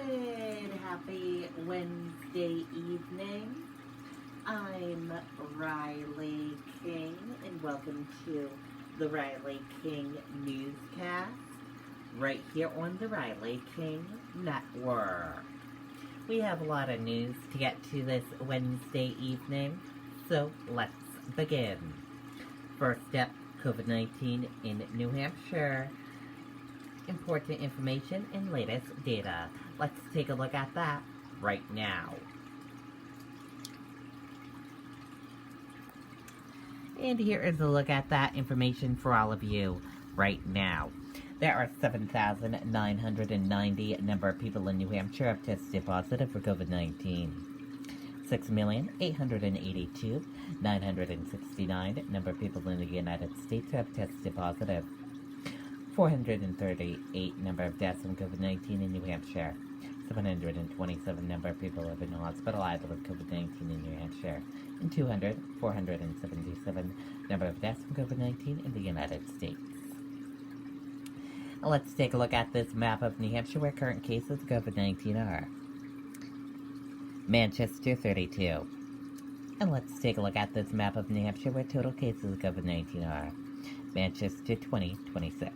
Good, happy Wednesday evening. I'm Riley King, and welcome to the Riley King Newscast, right here on the Riley King Network. We have a lot of news to get to this Wednesday evening, so let's begin. First up, COVID-19 in New Hampshire. Important information and latest data. Let's take a look at that right now. And here is a look at that information for all of you right now. There are 7,990 number of people in New Hampshire have tested positive for COVID-19. 6,882,969 number of people in the United States have tested positive. 438 number of deaths from COVID-19 in New Hampshire. 727 number of people have been hospitalized with COVID-19 in New Hampshire. And 477 number of deaths from COVID-19 in the United States. Now let's take a look at this map of New Hampshire where current cases of COVID-19 are. Manchester, 32. And let's take a look at this map of New Hampshire where total cases of COVID-19 are. Manchester, 20, 26.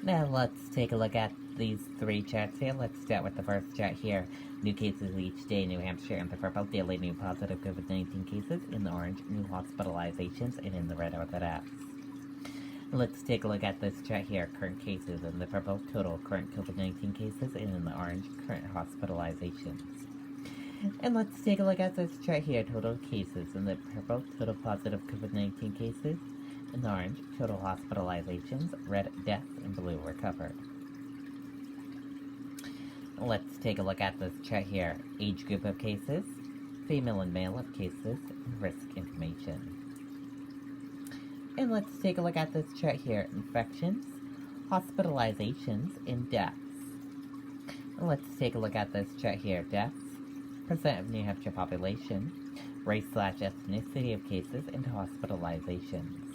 Now let's take a look at these three charts here. Let's start with the first chart here. New cases each day in New Hampshire in the purple, daily new positive COVID-19 cases. In the orange, new hospitalizations, and in the red are the deaths. Let's take a look at this chart here. Current cases in the purple, total current COVID-19 cases, and in the orange, current hospitalizations. And let's take a look at this chart here. Total cases in the purple, total positive COVID-19 cases. In the orange, total hospitalizations, red deaths, and blue recovered. Let's take a look at this chart here. Age group of cases, female and male of cases, and risk information. And let's take a look at this chart here. Infections, hospitalizations, and deaths. And let's take a look at this chart here. Deaths, percent of New Hampshire population, race/ethnicity of cases, and hospitalizations.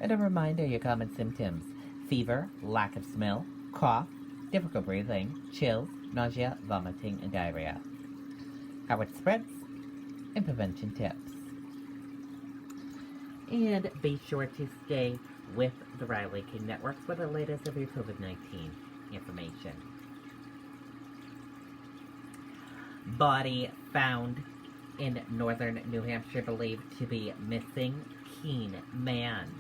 And a reminder, your common symptoms: fever, lack of smell, cough, difficult breathing, chills, nausea, vomiting, and diarrhea. How it spreads, and prevention tips. And be sure to stay with the Riley King Network for the latest of your COVID-19 information. Body found in northern New Hampshire believed to be missing Keene man.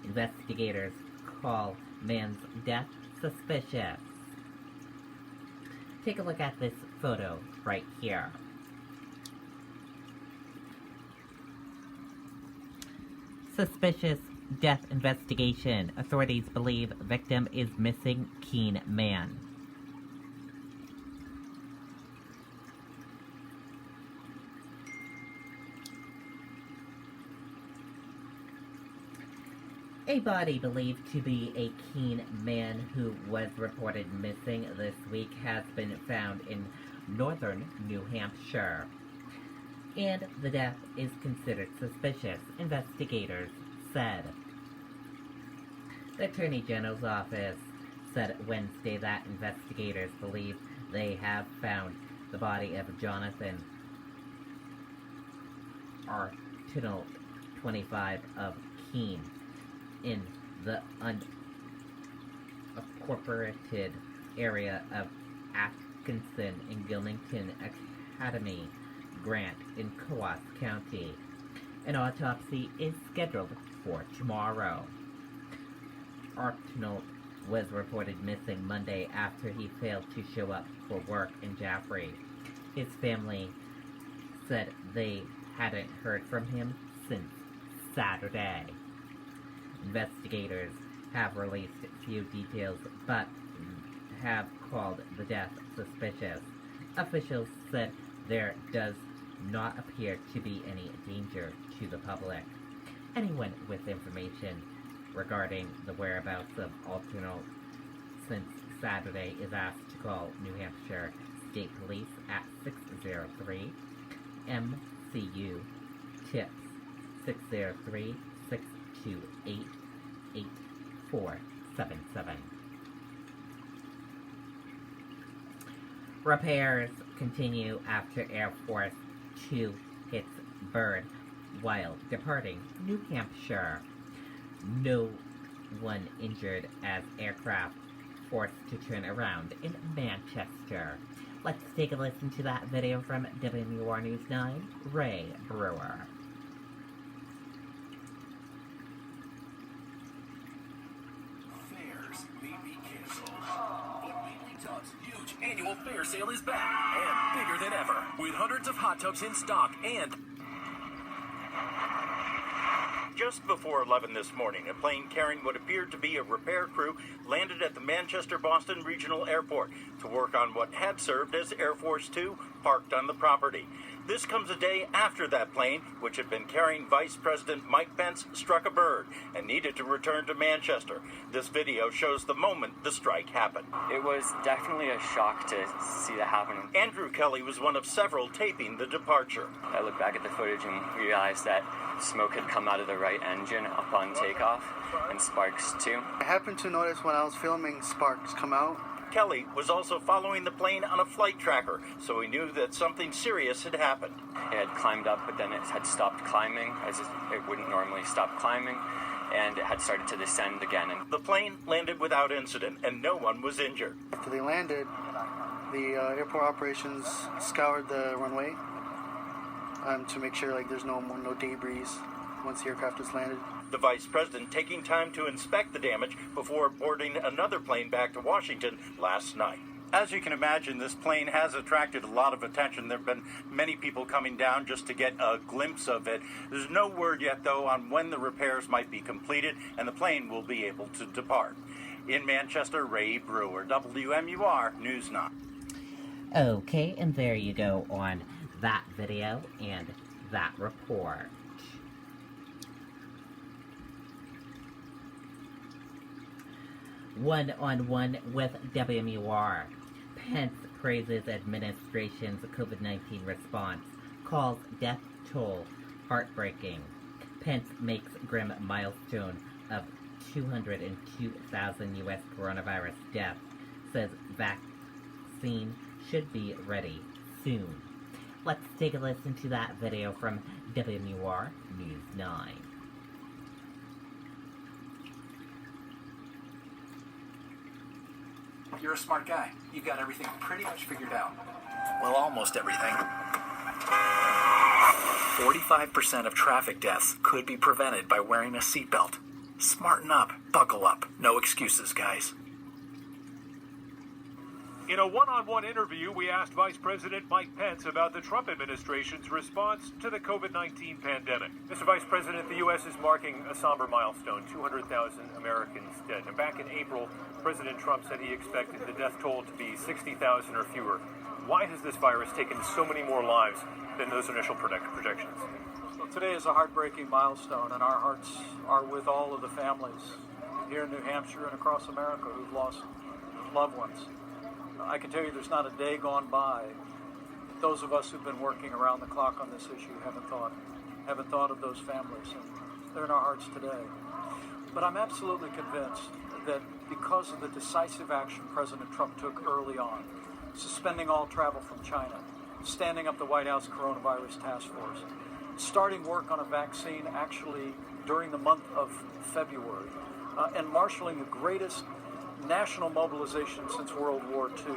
Investigators call man's death suspicious. Take a look at this photo right here. Suspicious death investigation. Authorities believe victim is missing Keene man. A body believed to be a Keene man who was reported missing this week has been found in northern New Hampshire, and the death is considered suspicious, investigators said. The Attorney General's office said Wednesday that investigators believe they have found the body of Jonathan Arnold, 25, of Keene, in the unincorporated area of Atkinson in Gilmington Academy Grant in Coos County. An autopsy is scheduled for tomorrow. Arnold was reported missing Monday after he failed to show up for work in Jaffrey. His family said they hadn't heard from him since Saturday. Investigators have released few details, but have called the death suspicious. Officials said there does not appear to be any danger to the public. Anyone with information regarding the whereabouts of Arnold since Saturday is asked to call New Hampshire State Police at 603 MCU TIPS 603 628 8477. Repairs continue after Air Force 2 hits bird while departing New Hampshire. No one injured as aircraft forced to turn around in Manchester. Let's take a listen to that video from WMUR News 9, Ray Brewer. Fairs may be canceled, but Wheatley Tub's huge annual fair sale is back and bigger than ever, with hundreds of hot tubs in stock and... Just before 11 this morning, a plane carrying what appeared to be a repair crew landed at the Manchester-Boston Regional Airport to work on what had served as Air Force 2 parked on the property. This comes a day after that plane, which had been carrying Vice President Mike Pence, struck a bird and needed to return to Manchester. This video shows the moment the strike happened. It was definitely a shock to see that happen. Andrew Kelly was one of several taping the departure. I looked back at the footage and realized that smoke had come out of the right engine upon takeoff, and sparks too. I happened to notice when I was filming sparks come out. Kelly was also following the plane on a flight tracker, so he knew that something serious had happened. It had climbed up, but then it had stopped climbing, as it wouldn't normally stop climbing, and it had started to descend again. And the plane landed without incident, and no one was injured. After they landed, the airport operations scoured the runway to make sure there's no debris once the aircraft is landed. The vice president taking time to inspect the damage before boarding another plane back to Washington last night. As you can imagine, this plane has attracted a lot of attention. There have been many people coming down just to get a glimpse of it. There's no word yet, though, on when the repairs might be completed and the plane will be able to depart. In Manchester, Ray Brewer, WMUR News 9. Okay, and there you go on that video and that report. One-on-one with WMUR. Pence praises administration's COVID-19 response, calls death toll heartbreaking. Pence makes grim milestone of 202,000 U.S. coronavirus deaths, says vaccine should be ready soon. Let's take a listen to that video from WMUR News 9. You're a smart guy. You've got everything pretty much figured out. well, almost everything. 45% of traffic deaths could be prevented by wearing a seatbelt. Smarten up. Buckle up. No excuses, guys. In a one-on-one interview, we asked Vice President Mike Pence about the Trump administration's response to the COVID-19 pandemic. Mr. Vice President, the U.S. is marking a somber milestone, 200,000 Americans dead. And back in April, President Trump said he expected the death toll to be 60,000 or fewer. Why has this virus taken so many more lives than those initial projections? Well, today is a heartbreaking milestone, and our hearts are with all of the families here in New Hampshire and across America who've lost loved ones. I can tell you there's not a day gone by that those of us who've been working around the clock on this issue haven't thought of those families, and they're in our hearts today. But I'm absolutely convinced that because of the decisive action President Trump took early on, suspending all travel from China, standing up the White House Coronavirus Task Force, starting work on a vaccine actually during the month of February, and marshaling the greatest national mobilization since World War II,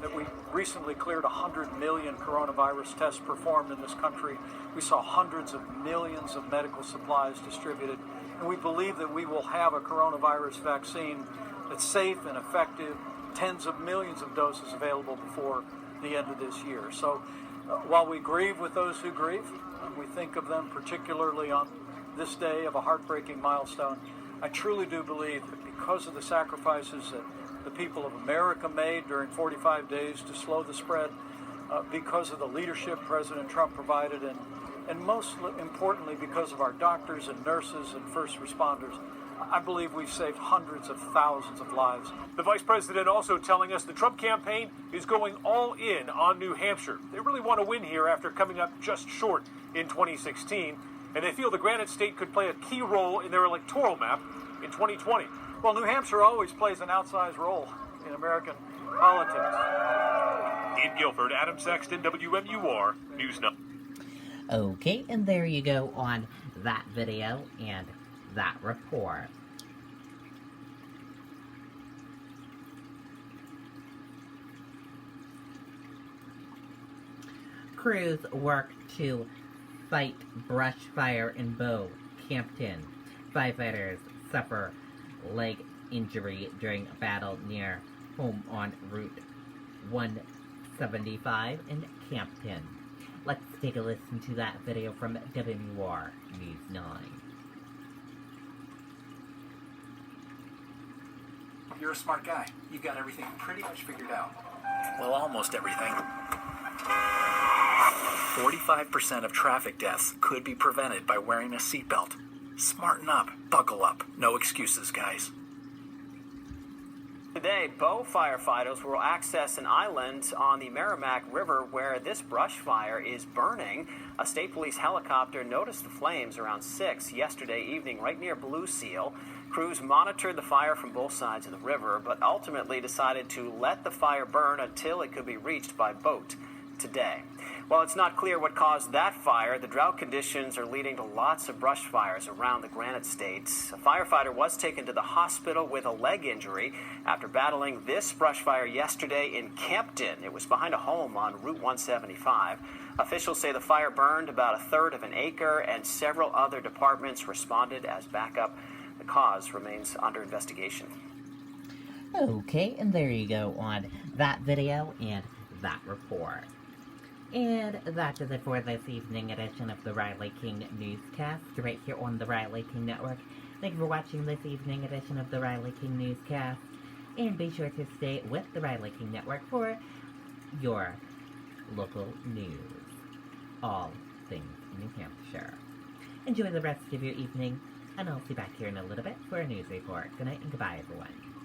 that we recently cleared 100 million coronavirus tests performed in this country. We saw hundreds of millions of medical supplies distributed, and we believe that we will have a coronavirus vaccine that's safe and effective, tens of millions of doses available before the end of this year. So while we grieve with those who grieve, and we think of them particularly on this day of a heartbreaking milestone, I truly do believe that because of the sacrifices that the people of America made during 45 days to slow the spread, because of the leadership President Trump provided, and most importantly because of our doctors and nurses and first responders, I believe we've saved hundreds of thousands of lives. The Vice President also telling us the Trump campaign is going all in on New Hampshire. They really want to win here after coming up just short in 2016, and they feel the Granite State could play a key role in their electoral map in 2020. Well, New Hampshire always plays an outsized role in American politics. In Guilford, Adam Sexton, WMUR, News 9. Okay, and there you go on that video and that report. Crews work to fight brush fire in Bow, Campton. Firefighters suffer leg injury during a battle near home on Route 175 in Campton. Let's take a listen to that video from WMUR News 9. You're a smart guy. You've got everything pretty much figured out. Well, almost everything. 45% of traffic deaths could be prevented by wearing a seatbelt. Smarten up. Buckle up. No excuses, guys. Today, Bow firefighters will access an island on the Merrimack River where this brush fire is burning. A state police helicopter noticed the flames around 6 yesterday evening right near Blue Seal. Crews monitored the fire from both sides of the river, but ultimately decided to let the fire burn until it could be reached by boat today. While it's not clear what caused that fire, the drought conditions are leading to lots of brush fires around the Granite State. A firefighter was taken to the hospital with a leg injury after battling this brush fire yesterday in Campton. It was behind a home on Route 175. Officials say the fire burned about a third of an acre, and several other departments responded as backup. The cause remains under investigation. Okay, and there you go on that video and that report. And that is it for this evening edition of the Riley King Newscast, right here on the Riley King Network. Thank you for watching this evening edition of the Riley King Newscast, and be sure to stay with the Riley King Network for your local news, all things New Hampshire. Enjoy the rest of your evening, and I'll see you back here in a little bit for a news report. Good night and goodbye, everyone.